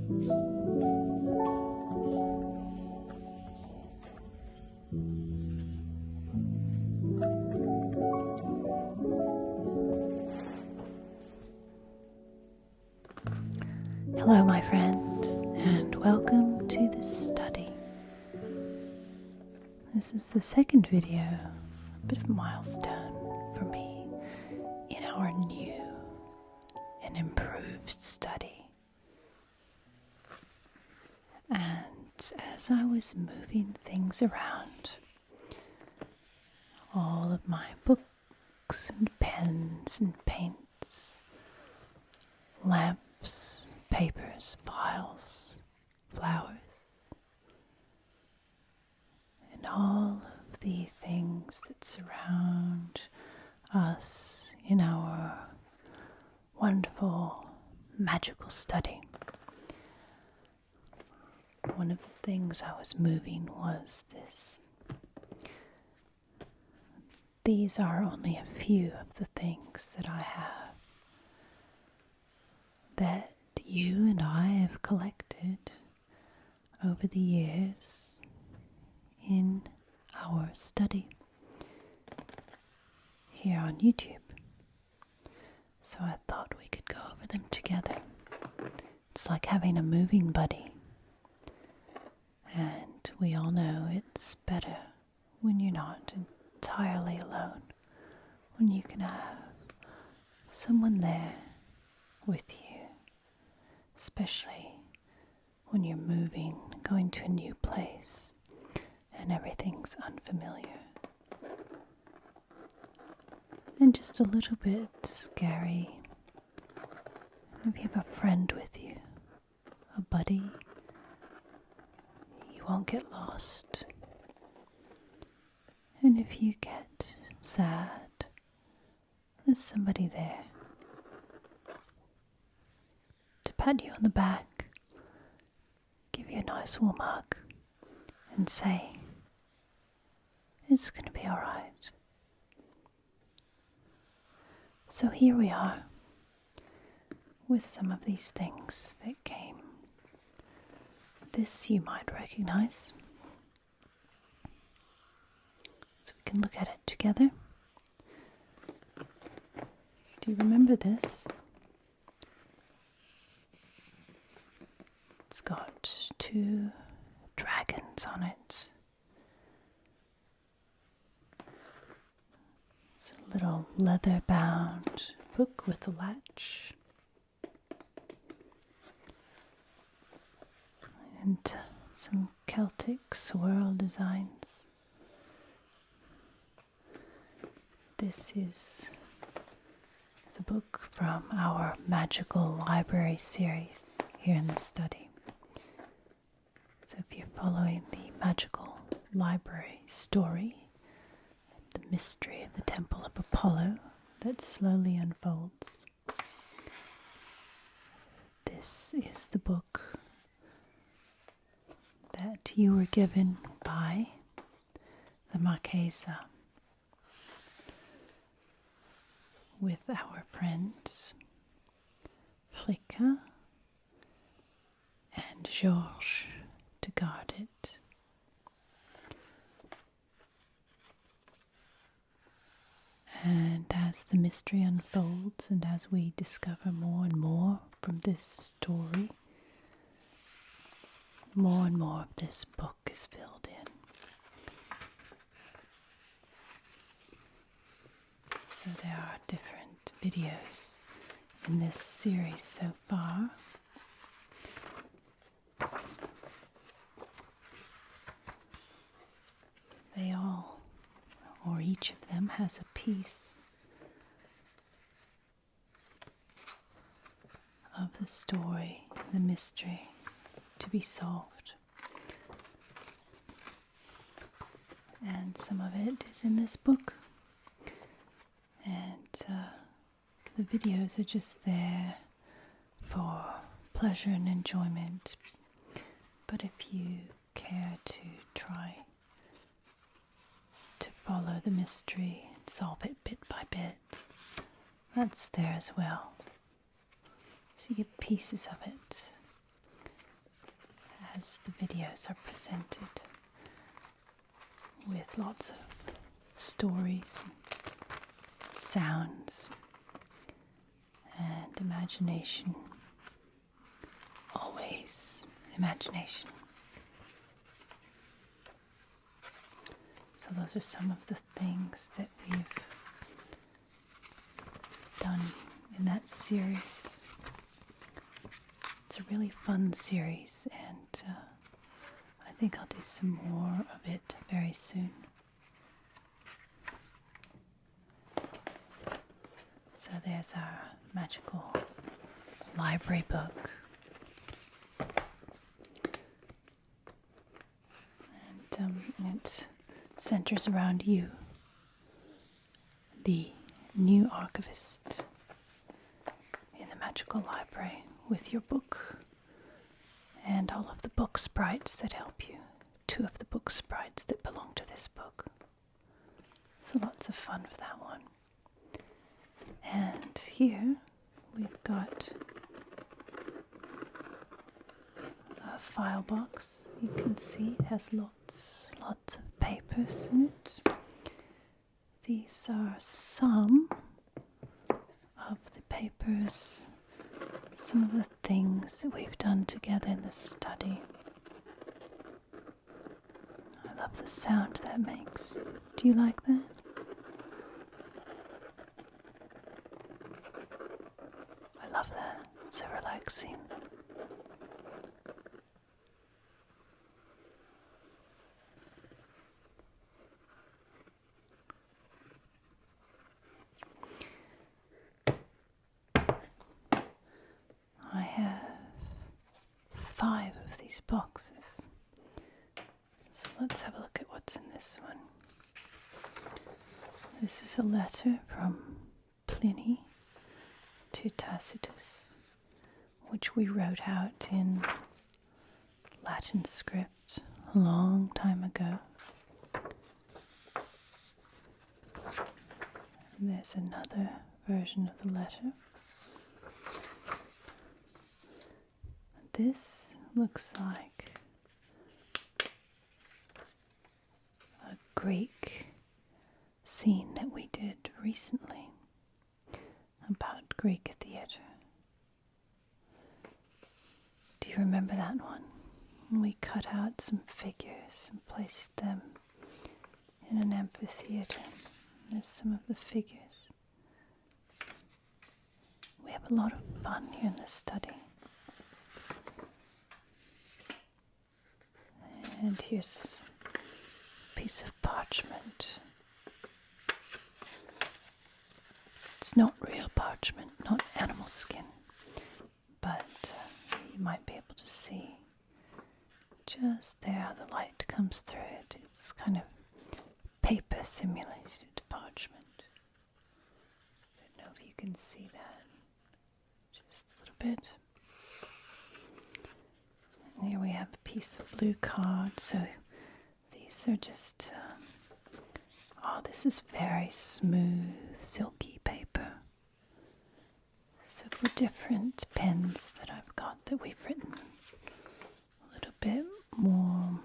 Hello, my friend, and welcome to this study. This is the second video, a bit of a milestone for me in our new and improved study. And as I was moving things around, all of my books and pens and paints, lamps, papers, files, flowers, and all of the things that surround us in our wonderful, magical study. One of the things I was moving was this. These are only a few of the things that I have that you and I have collected over the years in our study here on YouTube. So I thought we could go over them together. It's like having a moving buddy. And we all know it's better when you're not entirely alone, when you can have someone there with you. Especially when you're moving, going to a new place, and everything's unfamiliar. And just a little bit scary. And if you have a friend with you, a buddy, you won't get lost. And if you get sad, there's somebody there to pat you on the back, give you a nice warm hug, and say, it's going to be alright. So here we are with some of these things that came. This you might recognize. So we can look at it together. Do you remember this? It's got two dragons on it. It's a little leather-bound book with a latch. And some Celtic swirl designs. This is the book from our Magical Library series here in the study. So if you're following the Magical Library story, the mystery of the Temple of Apollo that slowly unfolds, this is the book that you were given by the Marchesa with our friends Fricka and Georges to guard it. And as the mystery unfolds and as we discover more and more from this story, more and more of this book is filled in. So there are different videos in this series so far. They all, or each of them, has a piece of the story, the mystery to be solved. And some of it is in this book. And the videos are just there for pleasure and enjoyment. But if you care to try to follow the mystery and solve it bit by bit, that's there as well. So you get pieces of it as the videos are presented with lots of stories, sounds, and imagination. Always imagination. So those are some of the things that we've done in that series. It's a really fun series, and I think I'll do some more of it very soon. So there's our magical library book. And it centers around you, the new archivist in the magical library, with your book and all of the book sprites that help you. 2 of the book sprites that belong to this book. So lots of fun for that one. And here we've got a file box. You can see it has lots of papers in it. These are some of the papers, some of the things that we've done together in the study. I love the sound that makes. Do you like that? I love that. It's so relaxing. I have 5 of these boxes. So let's have a look at what's in this one. This is a letter from Pliny to Tacitus, which we wrote out in Latin script a long time ago. And there's another version of the letter. This looks like a Greek scene that we did recently about Greek theatre. Do you remember that one? We cut out some figures and placed them in an amphitheatre. There's some of the figures. We have a lot of fun here in the study. And here's a piece of parchment. It's not real parchment, not animal skin, but you might be able to see just there how the light comes through it. It's kind of paper simulated parchment. I don't know if you can see that. Just a little bit. And here we have a piece of blue card. So these are just, this is very smooth, silky paper. So for different pens that I've got that we've written a little bit more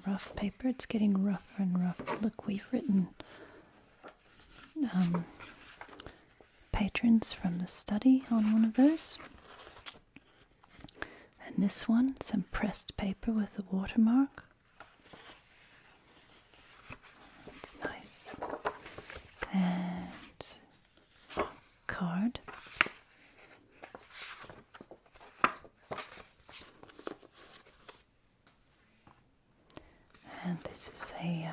rough paper. It's getting rougher and rougher. Look, we've written patrons from the study on one of those. And this one, some pressed paper with a watermark. It's nice. And card. And this is a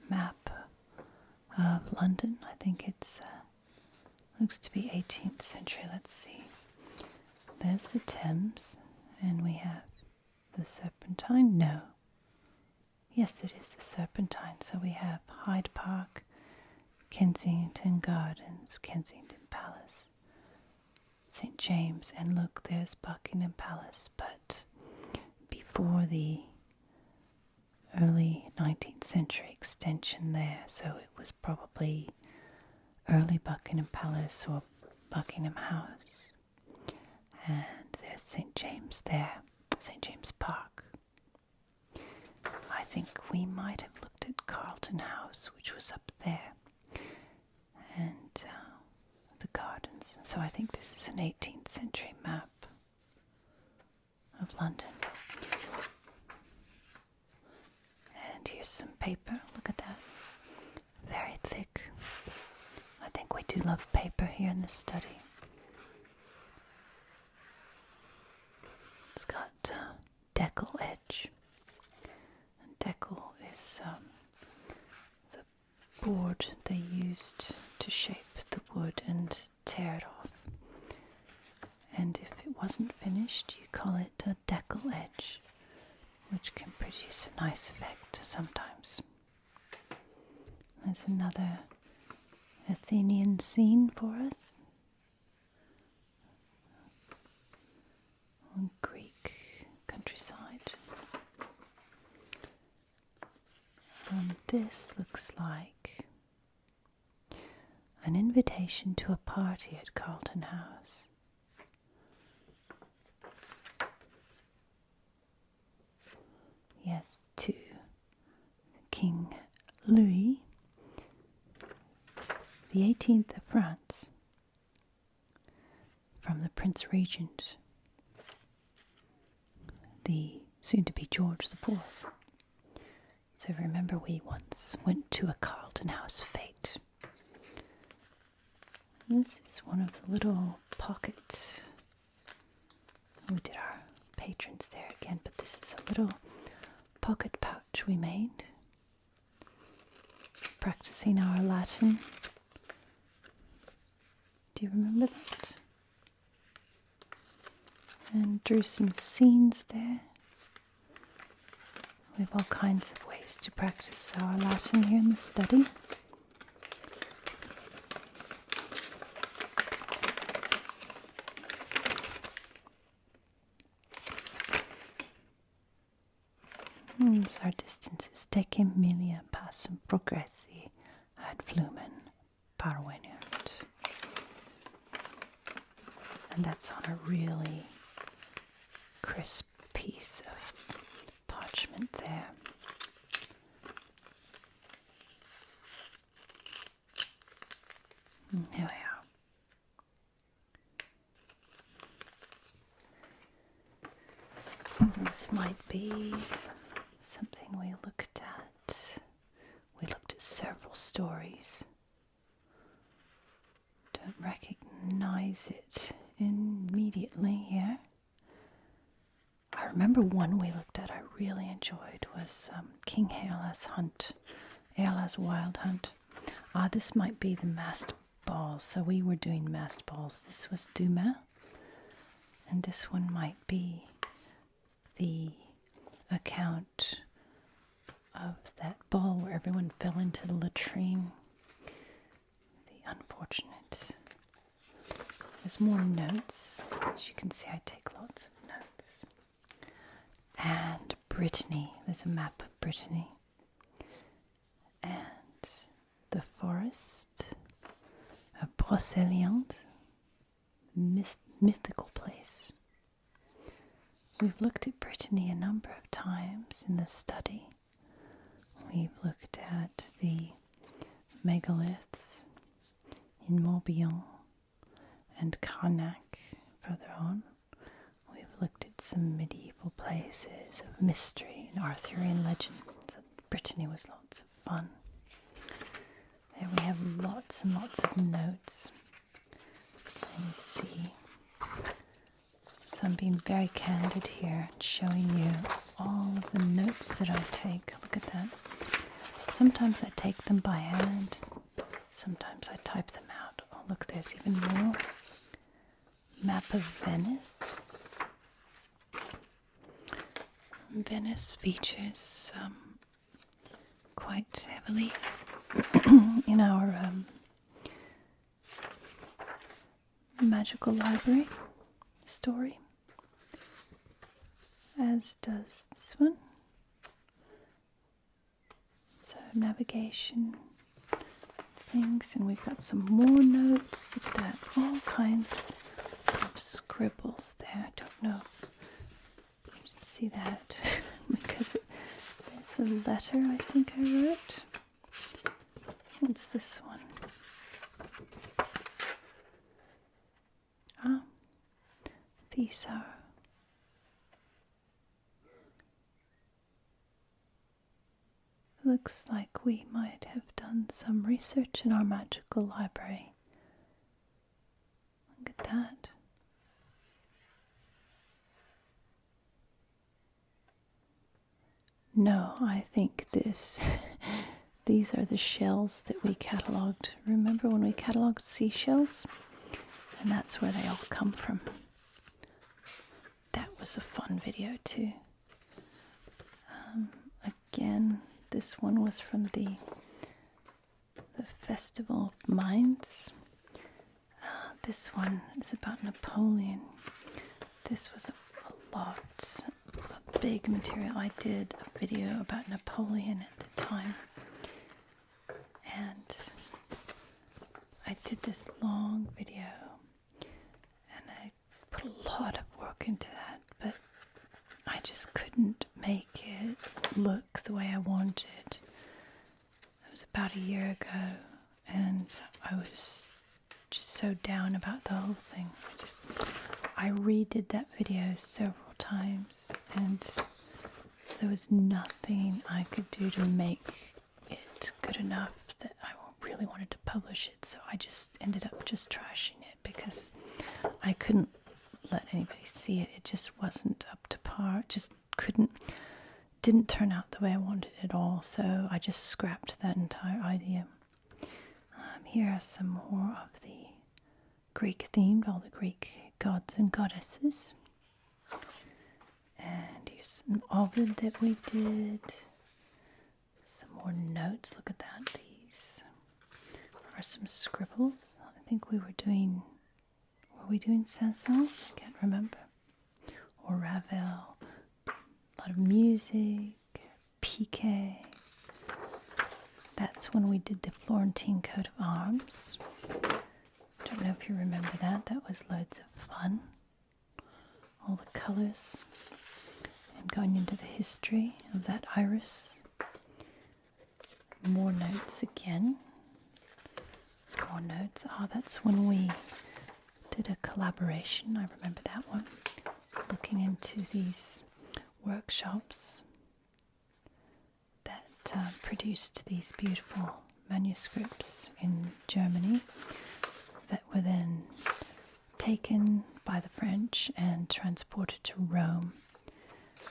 map of London. I think it's looks to be 18th century. Let's see. There's the Thames, and we have the Serpentine. No. Yes, it is the Serpentine. So we have Hyde Park, Kensington Gardens, Kensington Palace, St. James, and look, there's Buckingham Palace, but before the early 19th century extension there, so it was probably early Buckingham Palace or Buckingham House. And there's St. James there, St. James Park. I think we might have looked at Carlton House, which was up there, and the gardens. So I think this is an 18th century map of London. And here's some paper. Look at that. Very thick. I think we do love paper here in the study. It's got decal edge. And decal is the board they used to shape the wood and tear it off. And if it wasn't finished, you call it a decal edge, which can produce a nice effect sometimes. There's another Athenian scene for us. On Greek countryside. And this looks like an invitation to a party at Carlton House. Yes, to King Louis, the 18th of France, from the Prince Regent, the soon-to-be George IV. So remember, we once went to a Carlton House fete. This is one of the little pocket. We did our patrons there again, but this is a little pocket pouch we made, practicing our Latin. Do you remember that? And drew some scenes there. We have all kinds of ways to practice our Latin here in the study. So our distance is decim milia passum progressi ad flumen parvenunt. And that's on a really crisp piece of parchment there. And here we are. This might be something we looked at. We looked at several stories. Don't recognize it immediately here. I remember one we looked at I really enjoyed was King Aeolus' Hunt, Aeolus' Wild Hunt. This might be the masked balls. So we were doing masked balls. This was Dumas, and this one might be the account of that ball where everyone fell into the latrine. The unfortunate. There's more notes. As you can see, I take lots of notes. And Brittany. There's a map of Brittany. And the forest of Brocéliande, mythical place. We've looked at Brittany a number of times in this study. We've looked at the megaliths in Morbihan and Carnac further on. We've looked at some medieval places of mystery and Arthurian legends. Brittany was lots of fun. There we have lots and lots of notes. And you see, so I'm being very candid here, showing you all of the notes that I take. Look at that. Sometimes I take them by hand. Sometimes I type them out. Oh, look, there's even more. Map of Venice. Venice features quite heavily in our magical library story, as does this one. So navigation things, and we've got some more notes. Look at that, all kinds of scribbles there. I don't don't know if you can see that because it's a letter I think I wrote. What's this one? Ah, these are looks like we might have done some research in our magical library. Look at that. No, I think these are the shells that we catalogued. Remember when we catalogued seashells? And that's where they all come from. That was a fun video too. Again, this one was from the Festival of Minds. This one is about Napoleon. This was a big material. I did a video about Napoleon at the time, and I did this long video, and I put a lot of work into that, but I just couldn't make it look the way I wanted. It was about a year ago, and I was just so down about the whole thing. I redid that video several times, and there was nothing I could do to make it good enough that I really wanted to publish it, so I just ended up just trashing it because I couldn't let anybody see it. It just wasn't up to par. It just didn't turn out the way I wanted it at all, so I just scrapped that entire idea. Here are some more of the Greek themed, all the Greek gods and goddesses. And here's an ovid that we did. Some more notes. Look at that. These are some scribbles. I think were we doing Saint-Saëns? I can't remember. Or Ravel. A lot of music. Piquet. That's when we did the Florentine coat of arms. I don't know if you remember that. That was loads of fun. All the colors. And going into the history of that iris. More notes again. More notes. Ah, that's when we did a collaboration. I remember that one. Looking into these workshops that produced these beautiful manuscripts in Germany that were then taken by the French and transported to Rome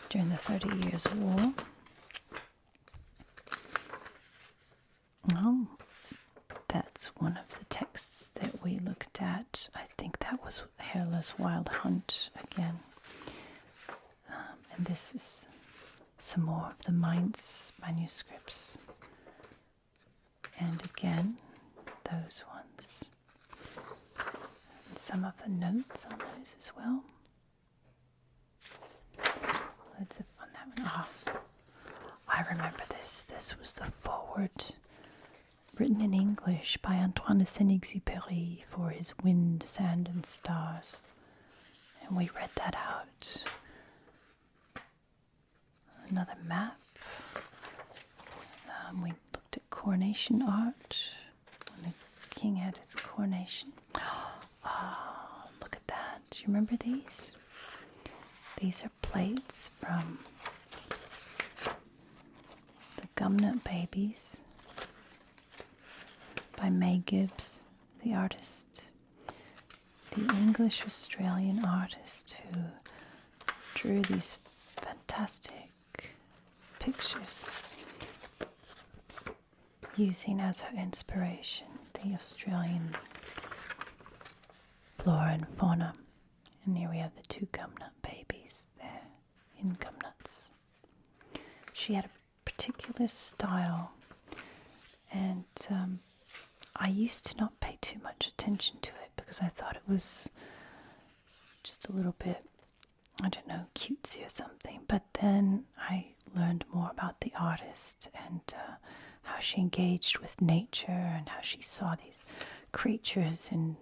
during the 30 Years' War. Oh, that's one of the texts that we looked at. I think that was Hairless Wild Hunt again. And this is some more of the Mainz manuscripts. And again, those ones. And some of the notes on those as well. Loads of fun. That one. Oh, I remember this. This was the foreword written in English by Antoine de Saint-Exupéry for his Wind, Sand and Stars. And we read that out. Another map. We looked at coronation art when the king had his coronation. Oh, look at that. Do you remember these? These are plates from the Gumnut Babies by May Gibbs, the artist, the English-Australian artist who drew these fantastic pictures using as her inspiration the Australian flora and fauna. And here we have the two Gumnut Babies there in Gumnuts. She had a particular style, and I used to not pay too much attention to it because I thought it was just a little bit, I don't know, cutesy or something. But then I learned more about the artist and how she engaged with nature and how she saw these creatures in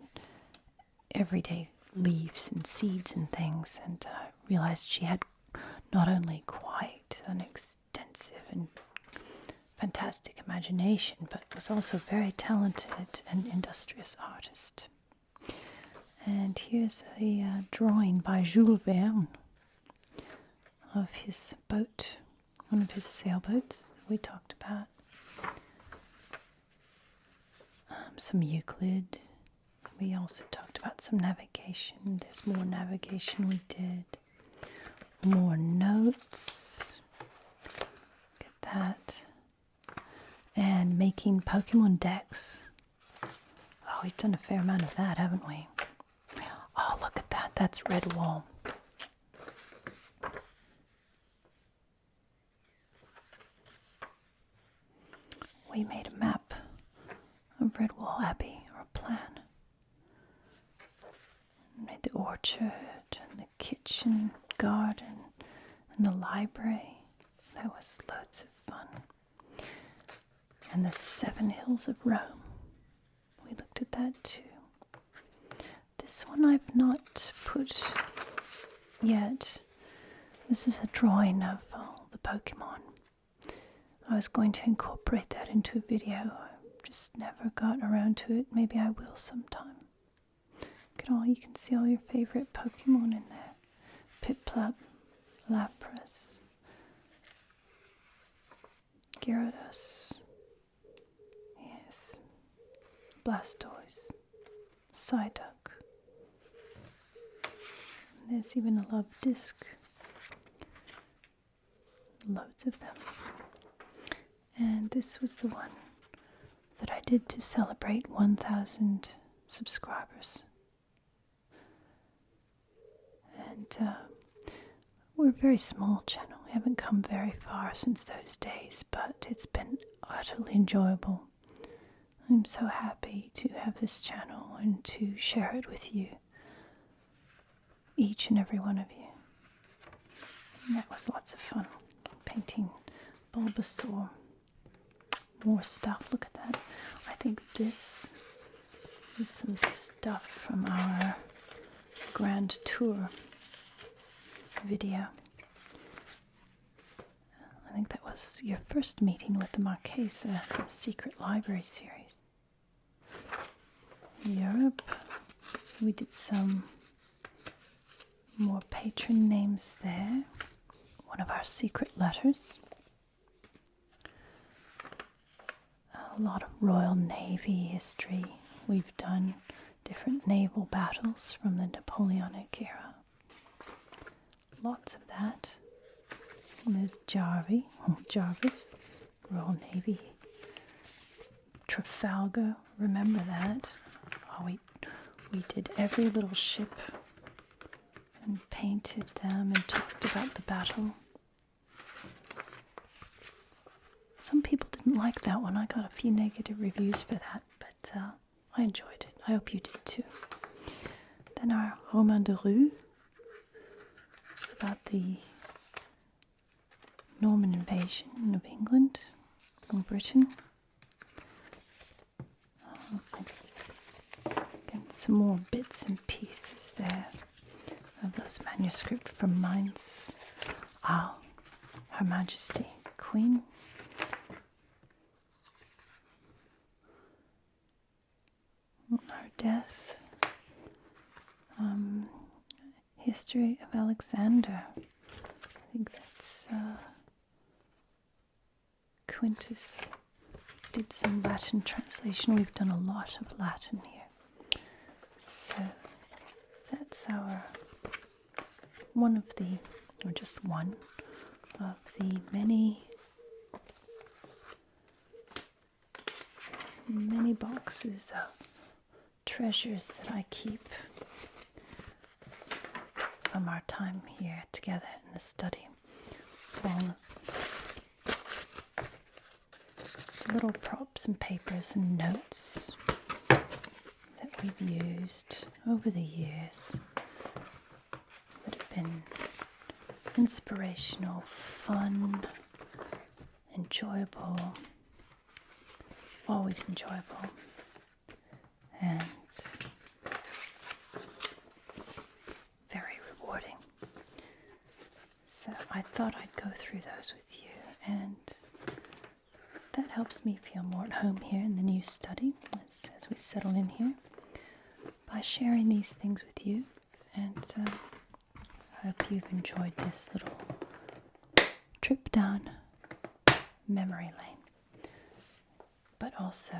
everyday leaves and seeds and things, and realized she had not only quite an extensive and fantastic imagination, but was also a very talented and industrious artist. And here's a drawing by Jules Verne of his boat, one of his sailboats that we talked about. Some Euclid. We also talked about some navigation. There's more navigation we did. More notes. Look at that. And making Pokemon decks. Oh, we've done a fair amount of that, haven't we? Oh, look at that. That's Redwall. We made a map of Redwall Abbey, or a plan. Made the orchard and the kitchen garden and the library. That was loads of fun. And the 7 Hills of Rome. We looked at that too. This one I've not put yet. This is a drawing of the Pokemon. I was going to incorporate that into a video. I just never got around to it. Maybe I will sometime. Look at all, you can see all your favorite Pokemon in there. Piplup, Lapras, Gyarados, yes, Blastoise, Psyduck. There's even a love disc. Loads of them. And this was the one that I did to celebrate 1,000 subscribers. And we're a very small channel. We haven't come very far since those days, but it's been utterly enjoyable. I'm so happy to have this channel and to share it with you, each and every one of you. And that was lots of fun. Painting Bulbasaur. More stuff. Look at that. I think this is some stuff from our grand tour video. I think that was your first meeting with the Marquesa Secret Library series. Europe. We did some more patron names there. One of our secret letters. A lot of Royal Navy history. We've done different naval battles from the Napoleonic era. Lots of that. And there's Jarvis, Royal Navy. Trafalgar, remember that? Oh, we did every little ship and painted them and talked about the battle. Some people didn't like that one. I got a few negative reviews for that, but I enjoyed it. I hope you did too. Then our Roman de Rue. It's about the Norman invasion of England and Britain. Again, some more bits and pieces there of those manuscripts from Mainz. Ah, Her Majesty, Queen. Her death. History of Alexander. I think that's Quintus did some Latin translation. We've done a lot of Latin here. So that's our one of the, or just one of the many boxes of treasures that I keep from our time here together in the study. All little props and papers and notes that we've used over the years that have been inspirational, fun, enjoyable, always enjoyable, and thought I'd go through those with you, and that helps me feel more at home here in the new study as we settle in here by sharing these things with you. And I hope you've enjoyed this little trip down memory lane, but also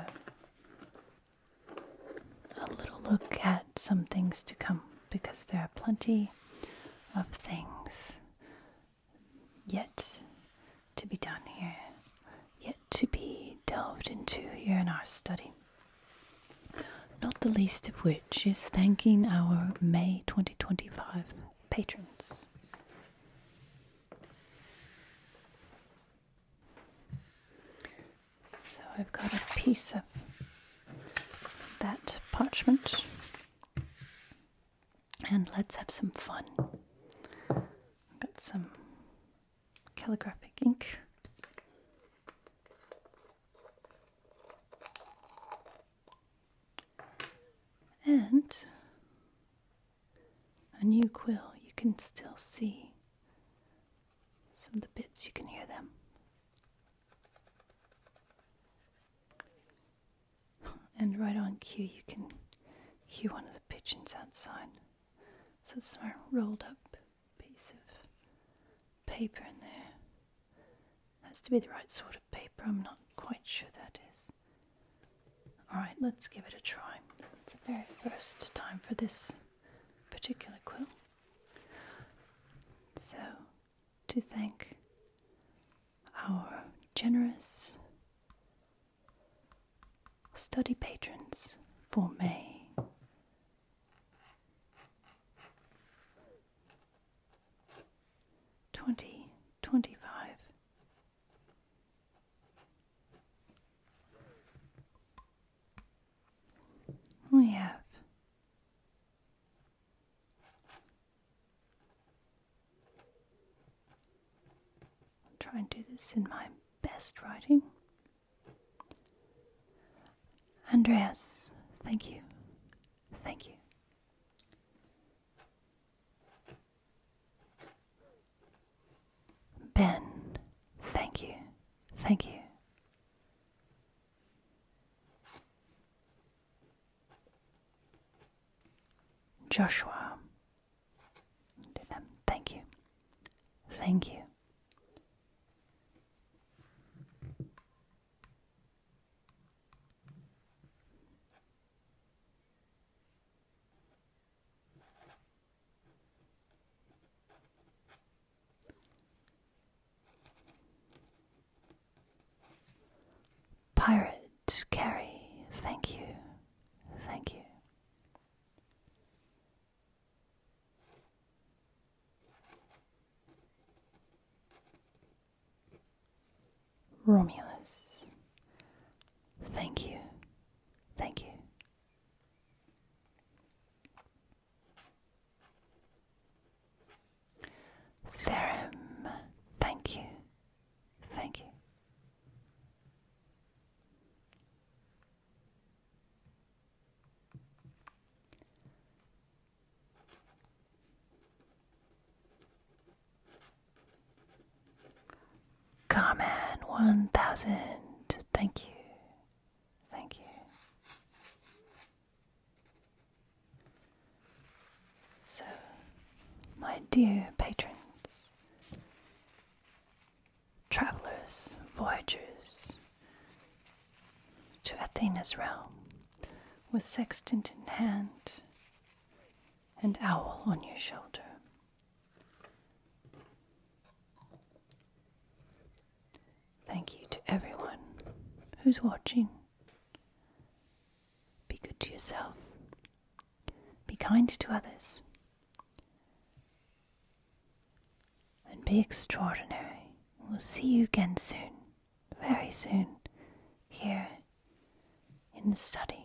a little look at some things to come, because there are plenty of things yet to be done here, yet to be delved into here in our study. Not the least of which is thanking our May 2025 patrons. So I've got a piece of that parchment, and let's have some fun. I've got some calligraphic ink. And a new quill. You can still see some of the bits, you can hear them. And right on cue, you can hear one of the pigeons outside. So it's a rolled up piece of paper in there. Has to be the right sort of paper. I'm not quite sure that is. Alright, let's give it a try. It's the very first time for this particular quill. So, to thank our generous study patrons for May 2025. We have I'll try and do this in my best writing. Andreas, thank you. Thank you. Ben, thank you. Thank you. Joshua, thank you. Thank you. Pirate Carrie, thank you. Thank you. Romulus, thank you. Thank you. Therum, thank you. Thank you. Carmen 1000, thank you. Thank you. So, my dear patrons, travelers, voyagers to Athena's realm, with sextant in hand and owl on your shoulder. Thank you to everyone who's watching. Be good to yourself. Be kind to others. And be extraordinary. We'll see you again soon, very soon, here in the study.